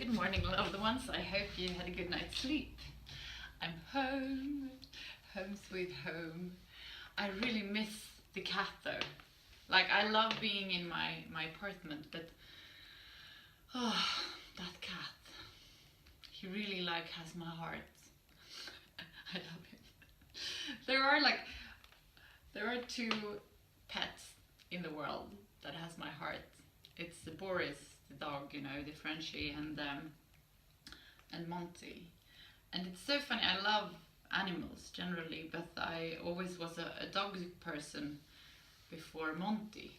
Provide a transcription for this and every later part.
Good morning, loved ones. I hope you had a good night's sleep. I'm home, home sweet home. I really miss the cat though. Like, I love being in my apartment, but oh, that cat. He really has my heart. I love him. There are two pets in the world that has my heart. It's the Boris, the dog, the Frenchie, and Monty. And it's so funny. I love animals generally, but I always was a dog person before Monty.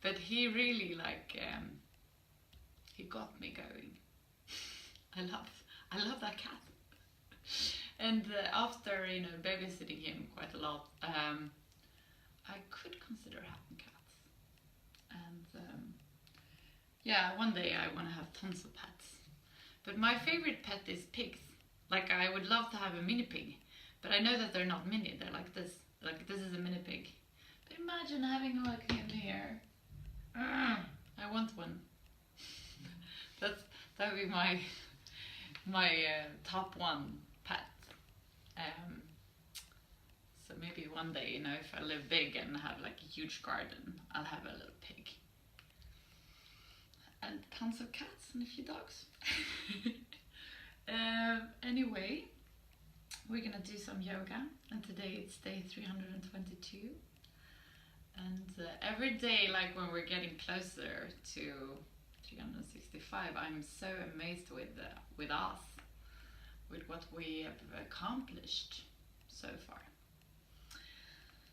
But he really he got me going. I love that cat. And after babysitting him quite a lot, I could consider having cats. And yeah, one day I want to have tons of pets. But my favorite pet is pigs. Like, I would love to have a mini pig, but I know that they're not mini. They're like this. Like, this is a mini pig. But imagine having like him here. I want one. That would be my top one pet. So maybe one day, if I live big and have like a huge garden, I'll have a little pig. And tons of cats and a few dogs. Anyway, we're gonna do some yoga, and today it's day 322. And every day, like when we're getting closer to 365, I'm so amazed with us, with what we have accomplished so far.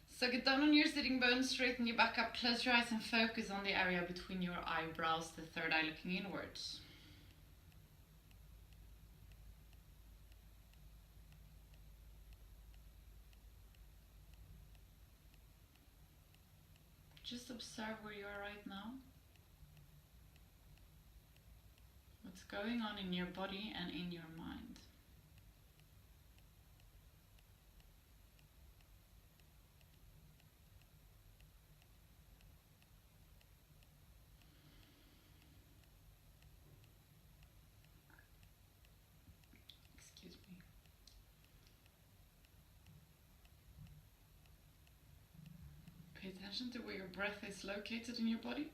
So get down on your sitting bones, straighten your back up, close your eyes and focus on the area between your eyebrows, the third eye looking inwards. Just observe where you are right now. What's going on in your body and in your mind. Excuse me. Pay attention to where your breath is located in your body.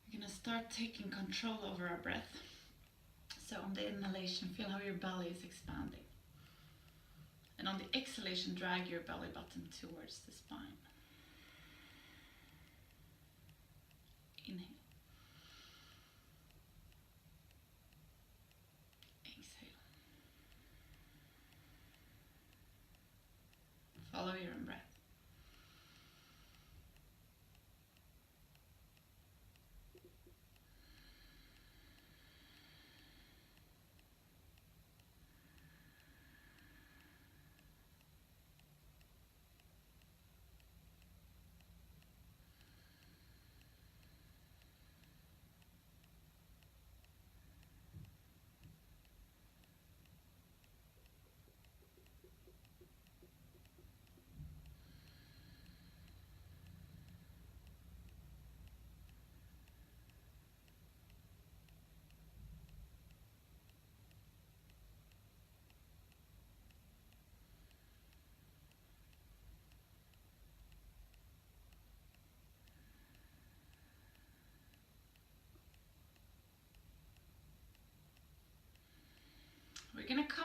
We're going to start taking control over our breath. So on the inhalation, feel how your belly is expanding. And on the exhalation, drag your belly button towards the spine. Inhale. Exhale. Follow your own breath.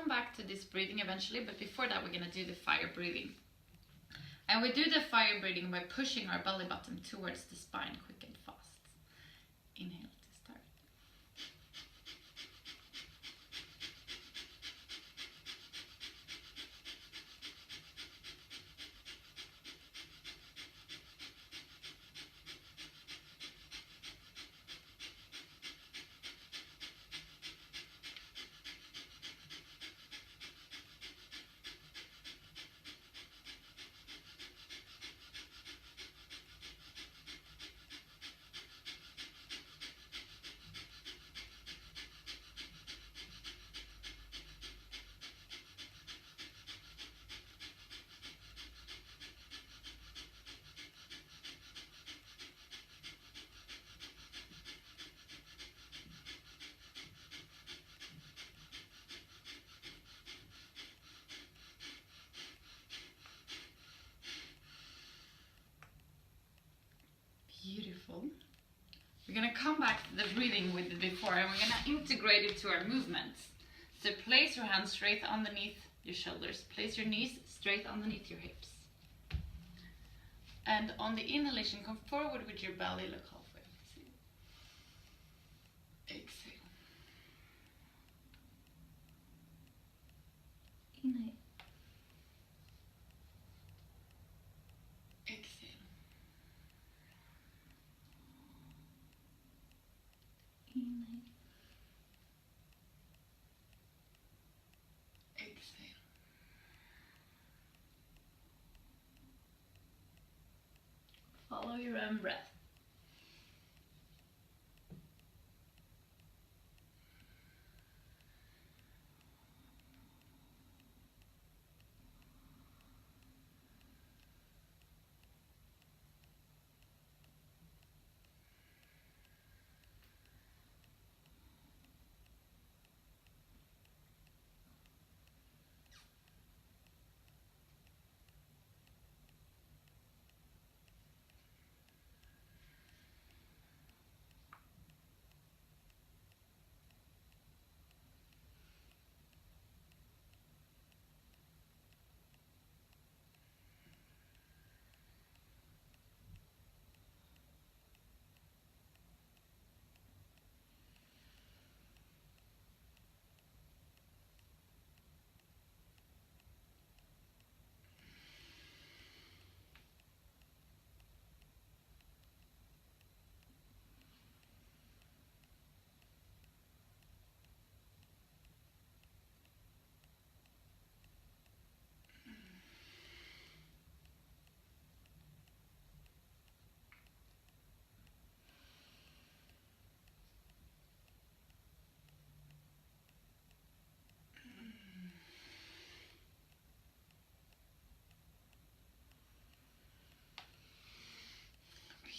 come back to this breathing eventually, but before that we're gonna do the fire breathing. And we do the fire breathing by pushing our belly button towards the spine, quick and fast. Inhale to start. Beautiful. We're gonna come back to the breathing we did before, and we're gonna integrate it to our movements. So place your hands straight underneath your shoulders. Place your knees straight underneath your hips. And on the inhalation, come forward with your belly, look halfway. Exhale. Inhale. Exhale. Inhale. Exhale. Follow your own breath.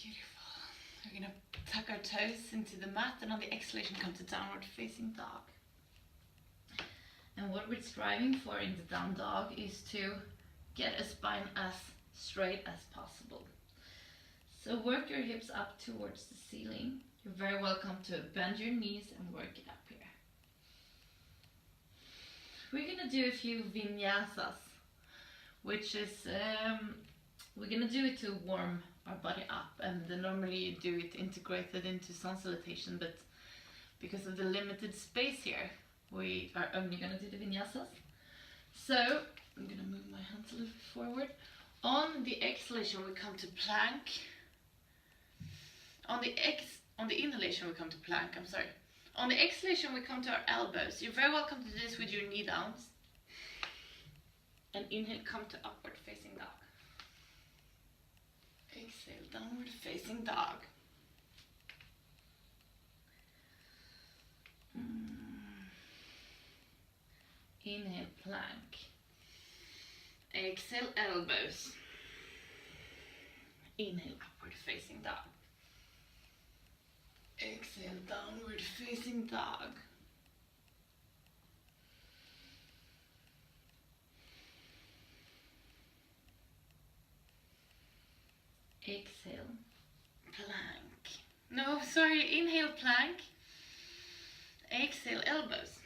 Beautiful. We're gonna tuck our toes into the mat, and on the exhalation come to downward facing dog. And what we're striving for in the down dog is to get a spine as straight as possible. So work your hips up towards the ceiling. You're very welcome to bend your knees and work it up here. We're gonna do a few vinyasas, which is, we're gonna do it to warm our body up, and normally you do it integrated into sun salutation, but because of the limited space here, we are only gonna do the vinyasas. So I'm gonna move my hands a little bit forward. On the exhalation we come to plank. On the inhalation we come to plank, I'm sorry. On the exhalation we come to our elbows. You're very welcome to do this with your knee downs. And inhale, come to upward facing dog. Exhale, downward facing dog. Inhale, plank. Exhale, elbows. Inhale, upward facing dog. Exhale, downward facing dog. Exhale, plank. No, sorry, inhale, plank. Exhale, elbows.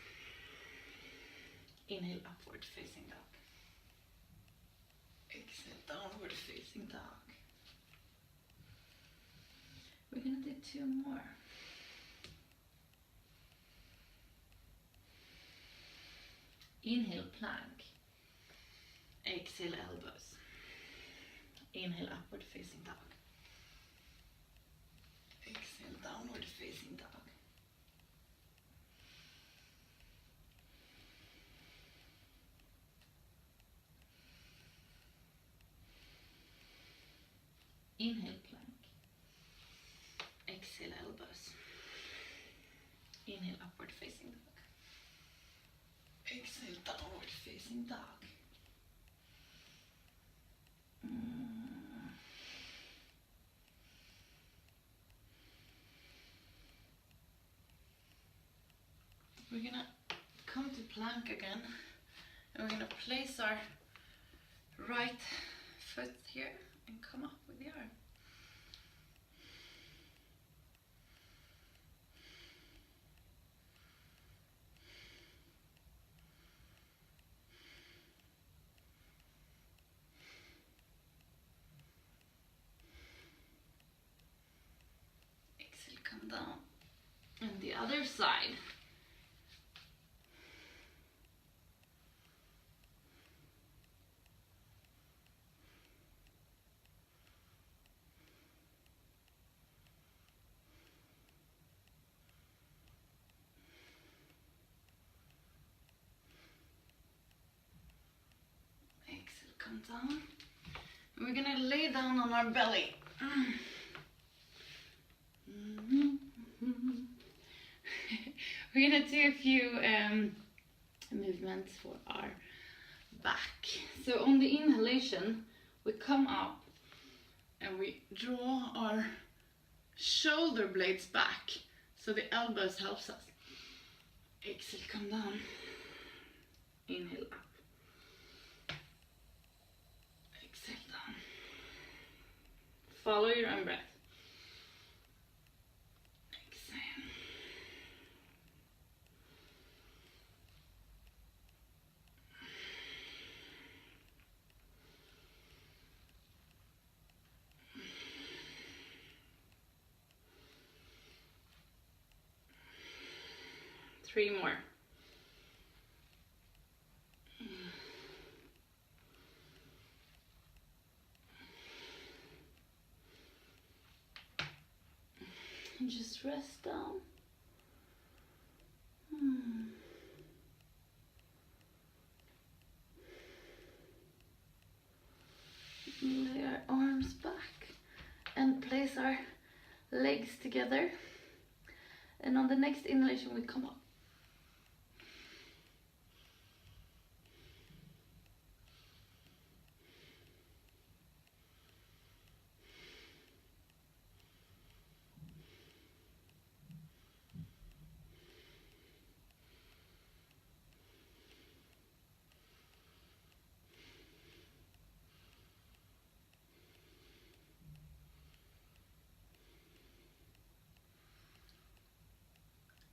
Inhale, upward facing dog. Exhale, downward facing dog. We're gonna do 2 more. Inhale, plank. Exhale, elbows. Inhale, upward facing dog. Exhale, downward facing dog. Inhale, plank. Exhale, elbows. Inhale, upward facing dog. Exhale, downward facing dog. We're gonna come to plank again, and we're gonna place our right foot here and come up with the arm. Exhale, come down. And the other side. Come down, and we're gonna lay down on our belly. We're gonna do a few movements for our back. So on the inhalation, we come up and we draw our shoulder blades back, so the elbows helps us. Exhale, come down. Inhale up. Follow your own breath. Exhale. Three more. And just rest down. Lay our arms back and place our legs together. And on the next inhalation, we come up.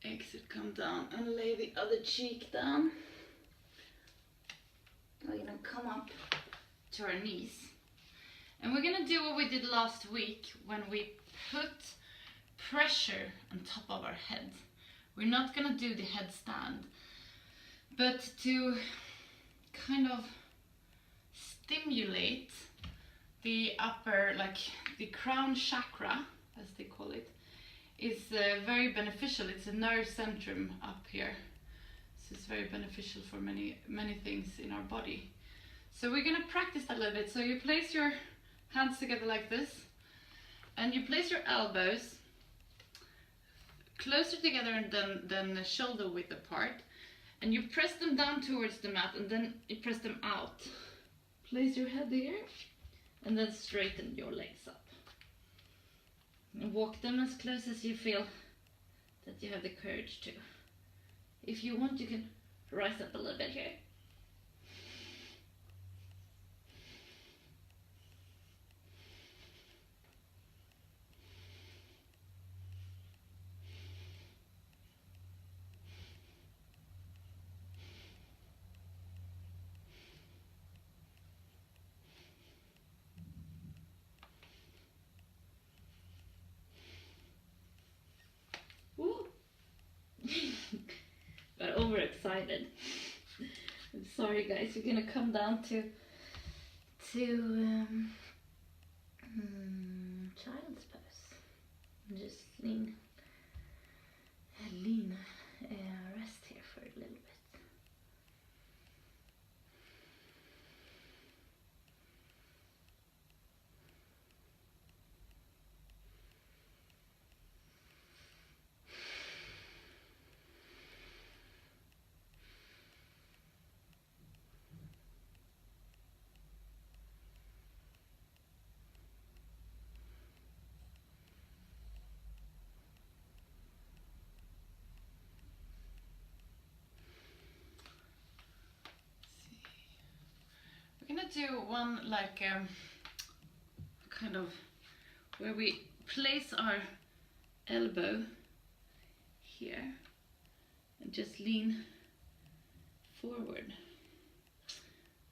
Exit, come down and lay the other cheek down. We're gonna come up to our knees. And we're gonna do what we did last week when we put pressure on top of our head. We're not gonna do the headstand, but to kind of stimulate the upper, like the crown chakra, as they call it, is very beneficial. It's a nerve centrum up here, so it's very beneficial for many things in our body. So we're gonna practice that a little bit. So you place your hands together like this, and you place your elbows closer together than shoulder width apart, and you press them down towards the mat, and then you press them out. Place your head here, and then straighten your legs up. And walk them as close as you feel that you have the courage to. If you want, you can rise up a little bit here. overexcited. I'm sorry guys, we're gonna come down to child's pose. And just lean, rest here for a little bit. We're gonna do one like kind of where we place our elbow here and just lean forward.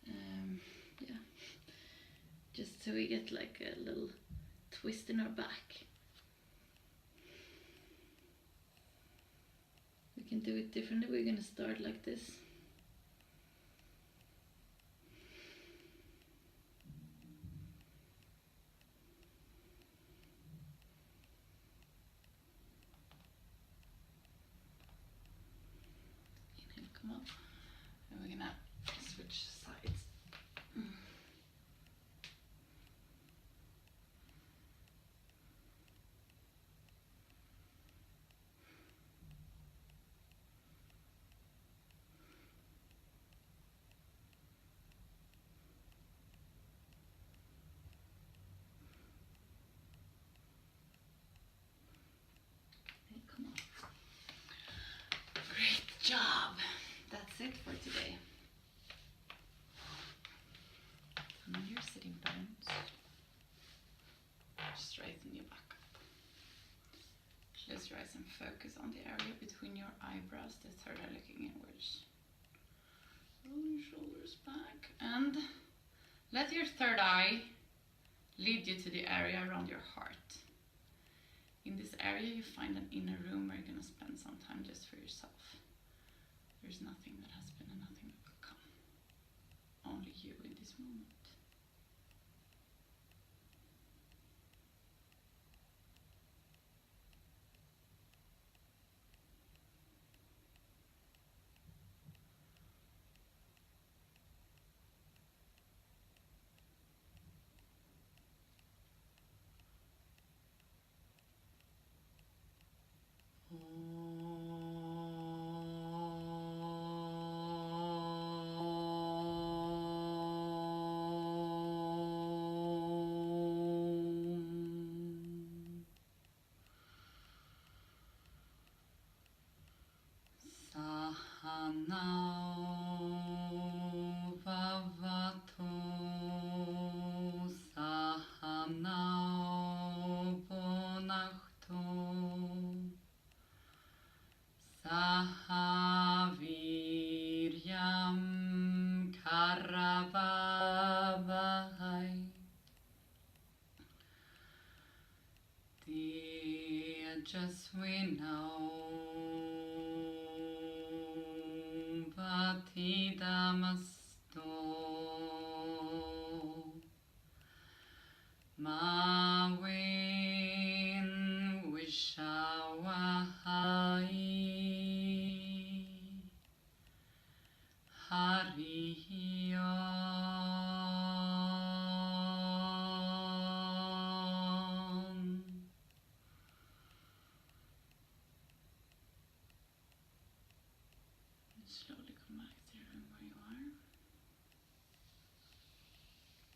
Yeah, just so we get like a little twist in our back. We can do it differently. We're gonna start like this. Come up, and we're gonna switch sides. Okay, come on. Great job. That's it for today. Turn on your sitting bones. Straighten your back up. Close your eyes and focus on the area between your eyebrows, the third eye looking inwards. Roll your shoulders back and let your third eye lead you to the area around your heart. In this area you find an inner room where you're going to spend some time just for yourself. There's nothing that has been and nothing that will come. Only you in this moment. Sahanao bhavato, sahanao bhunakto, sahaviryam karavavahai. Tejasvinav Patidamasto Mawin Vishawahai Hariyam. Slowly come back to your room where you are.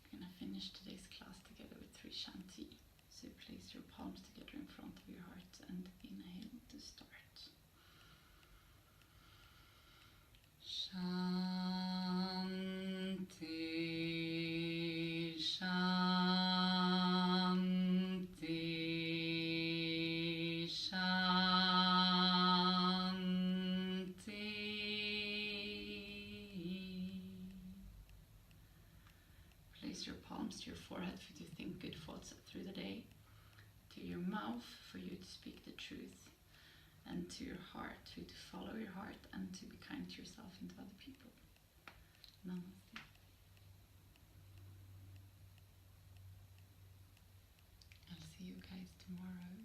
We're gonna finish today's class together with 3 shanti. So place your palms together in front of your heart and inhale to start. Shanti, Shanti, Shanti. Place your palms to your forehead for you to think good thoughts through the day. To your mouth for you to speak the truth. and to your heart, to follow your heart and to be kind to yourself and to other people. Namaste. I'll see you guys tomorrow.